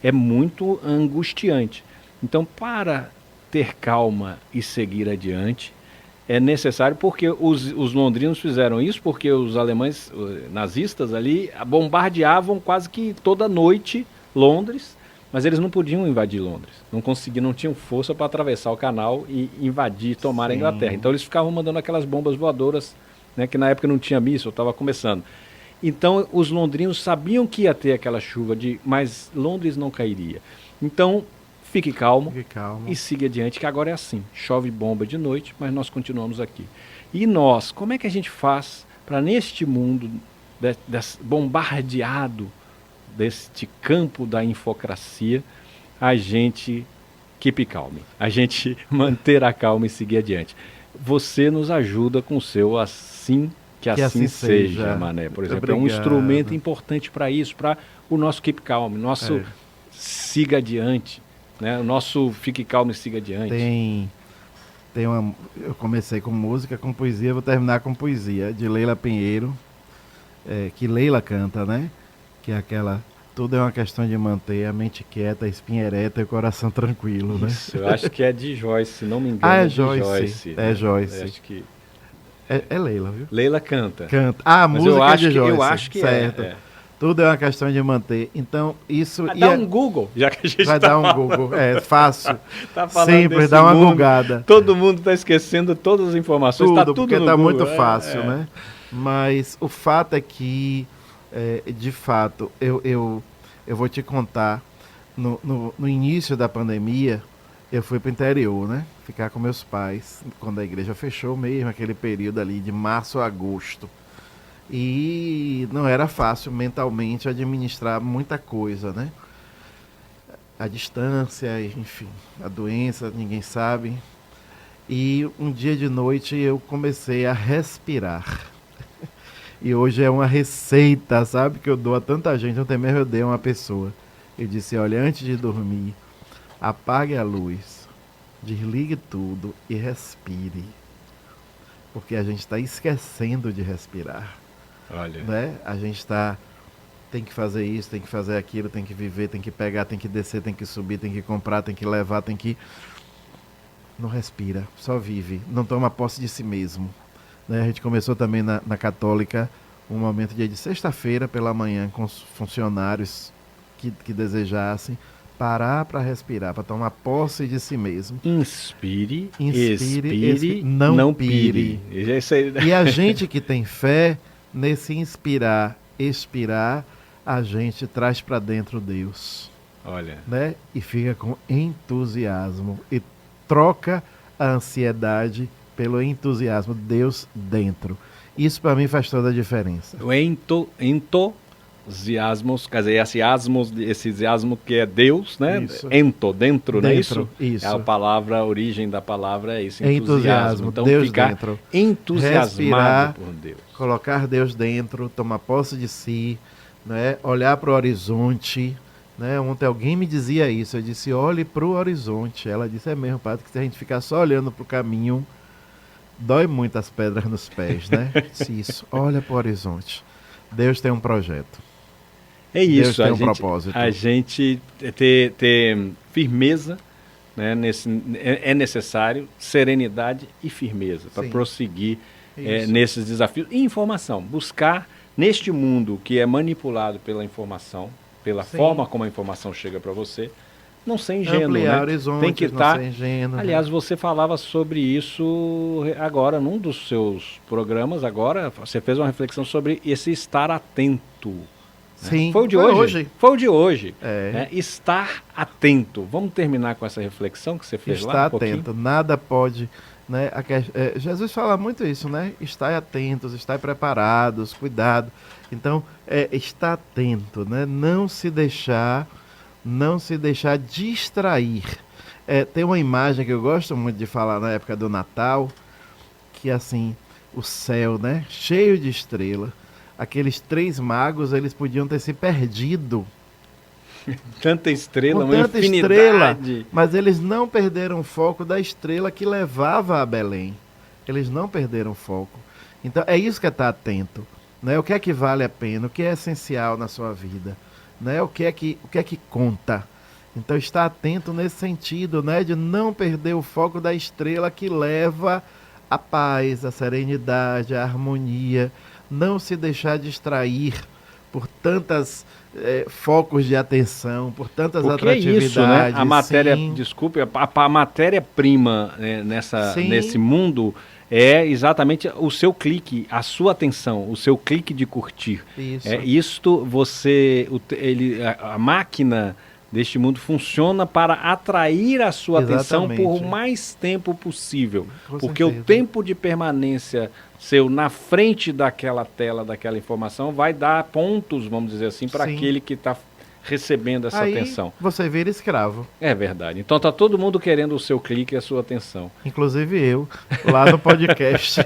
é muito angustiante. Então, para ter calma e seguir adiante, é necessário, porque os londrinos fizeram isso, porque os alemães nazistas ali bombardeavam quase que toda noite Londres, mas eles não podiam invadir Londres, não tinham força para atravessar o canal e invadir, tomar a Inglaterra. Então eles ficavam mandando aquelas bombas voadoras, né, que na época não tinha míssil, estava começando. Então os londrinos sabiam que ia ter aquela chuva, mas Londres não cairia. Então fique calmo e siga adiante, que agora é assim. Chove bomba de noite, mas nós continuamos aqui. E nós, como é que a gente faz para, neste mundo bombardeado, deste campo da infocracia, a gente keep calm, a gente manter a calma e seguir adiante? Você nos ajuda com o seu assim, que assim seja, Mané. Por exemplo, é um instrumento importante para isso, para o nosso keep calm, nosso siga adiante. Né? O nosso fique calmo e siga adiante. Eu comecei com música, com poesia, vou terminar com poesia de Leila Pinheiro, que Leila canta, né? Que é aquela: tudo é uma questão de manter a mente quieta, a espinha ereta e o coração tranquilo, né? Isso, eu acho que é de Joyce, se não me engano. É de Joyce. Né? É Joyce. Acho que é Leila, viu? Leila canta. A mas música é de Joyce. Eu acho que certo. Tudo é uma questão de manter. Então, isso... Dá um Google, já que a gente vai dar um Google, fácil. Tá falando sempre dá uma mundo, googada. Todo mundo está esquecendo todas as informações. Tudo porque no tá Google. Muito fácil, né? Mas o fato é que, de fato, eu vou te contar, no início da pandemia, eu fui para o interior, né? Ficar com meus pais, quando a igreja fechou mesmo, aquele período ali de março a agosto. E não era fácil mentalmente administrar muita coisa, né? A distância, enfim, a doença, ninguém sabe. E um dia de noite eu comecei a respirar. E hoje é uma receita, sabe? Que eu dou a tanta gente, ontem mesmo eu dei a uma pessoa. Eu disse: olha, antes de dormir, apague a luz, desligue tudo e respire. Porque a gente está esquecendo de respirar. Olha. Né? A gente tem que fazer isso, tem que fazer aquilo, tem que viver, tem que pegar, tem que descer, tem que subir, tem que comprar, tem que levar, tem que... Não respira, só vive, não toma posse de si mesmo. Né? A gente começou também na Católica um momento de sexta-feira pela manhã com os funcionários que desejassem parar para respirar, para tomar posse de si mesmo. Inspire, expire, não pire. E a gente que tem fé, nesse inspirar, expirar, a gente traz para dentro Deus. Olha. Né? E fica com entusiasmo e troca a ansiedade pelo entusiasmo, Deus dentro. Isso para mim faz toda a diferença. O entusiasmos, quer dizer, esse asmo que é Deus, né? Isso. Dentro, não é isso? Isso. É a palavra, a origem da palavra é isso, entusiasmo. Então Deus ficar dentro. entusiasmado Respirar, por Deus. Colocar Deus dentro, tomar posse de si, né? Olhar para o horizonte. Né? Ontem alguém me dizia isso, eu disse: olhe para o horizonte. Ela disse: é mesmo, padre, que se a gente ficar só olhando para o caminho, dói muito as pedras nos pés, né? Isso, olha para o horizonte. Deus tem um projeto. É isso, Deus tem um propósito. A gente ter firmeza, né, é necessário, serenidade e firmeza para prosseguir Isso. nesses desafios. E informação, buscar neste mundo que é manipulado pela informação, pela Sim. forma como a informação chega para você, não ser ingênuo, Ampliar né? horizontes, Tem que não estar... ser ingênuo, Aliás, você falava sobre isso agora num dos seus programas, agora você fez uma reflexão sobre esse estar atento. Né? Sim, Foi o de hoje? Foi o de hoje. É. Né? Estar atento. Vamos terminar com essa reflexão que você fez lá Está um pouquinho? atento, nada pode, né? Jesus fala muito isso, né? Estai atentos, estai preparados, cuidado. Então, estar atento, né? Não se deixar distrair. Tem uma imagem que eu gosto muito de falar na época do Natal, que assim, o céu, né? Cheio de estrela. Aqueles 3 magos, eles podiam ter se perdido. Tanta estrela, Com uma tanta infinidade. estrela, mas eles não perderam o foco da estrela que levava a Belém. Eles não perderam o foco. Então é isso que é estar atento, né? O que é que vale a pena, o que é essencial na sua vida, né? O que é que conta. Então estar atento nesse sentido, né? De não perder o foco da estrela que leva a paz, a serenidade, a harmonia. Não se deixar distrair por tantas focos de atenção, por tantas Porque atratividades. isso, né? A matéria, sim. desculpe, a matéria-prima nesse mundo é exatamente o seu clique, a sua atenção, o seu clique de curtir. Isso. A máquina deste mundo funciona para atrair a sua atenção por mais tempo possível. Com porque certeza. o tempo de permanência seu na frente daquela tela, daquela informação, vai dar pontos, vamos dizer assim, para Sim. aquele que está recebendo essa Aí atenção. você vira escravo. É verdade. Então tá todo mundo querendo o seu clique e a sua atenção. Inclusive eu, lá no podcast.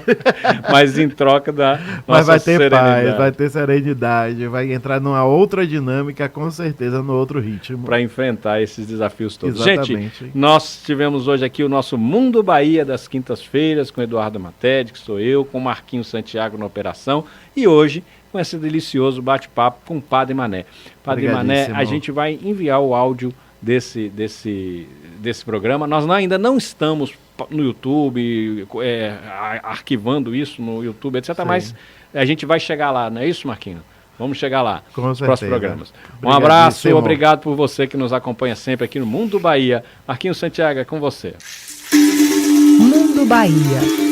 Mas em troca da nossa Mas vai ter serenidade. paz, vai ter serenidade, vai entrar numa outra dinâmica, com certeza, no outro ritmo. Para enfrentar esses desafios todos. Exatamente. Gente, nós tivemos hoje aqui o nosso Mundo Bahia das quintas-feiras com Eduardo Matede, que sou eu, com Marquinhos Santiago na operação, e hoje com esse delicioso bate-papo com o Padre Mané. Padre Mané, a gente vai enviar o áudio desse programa. Nós ainda não estamos no YouTube, arquivando isso no YouTube, etc. Sim. Mas a gente vai chegar lá, não é isso, Marquinhos? Vamos chegar lá Com nos certeza. próximos programas. Um abraço, Obrigadíssimo. obrigado por você que nos acompanha sempre aqui no Mundo Bahia. Marquinhos Santiago, é com você. Mundo Bahia.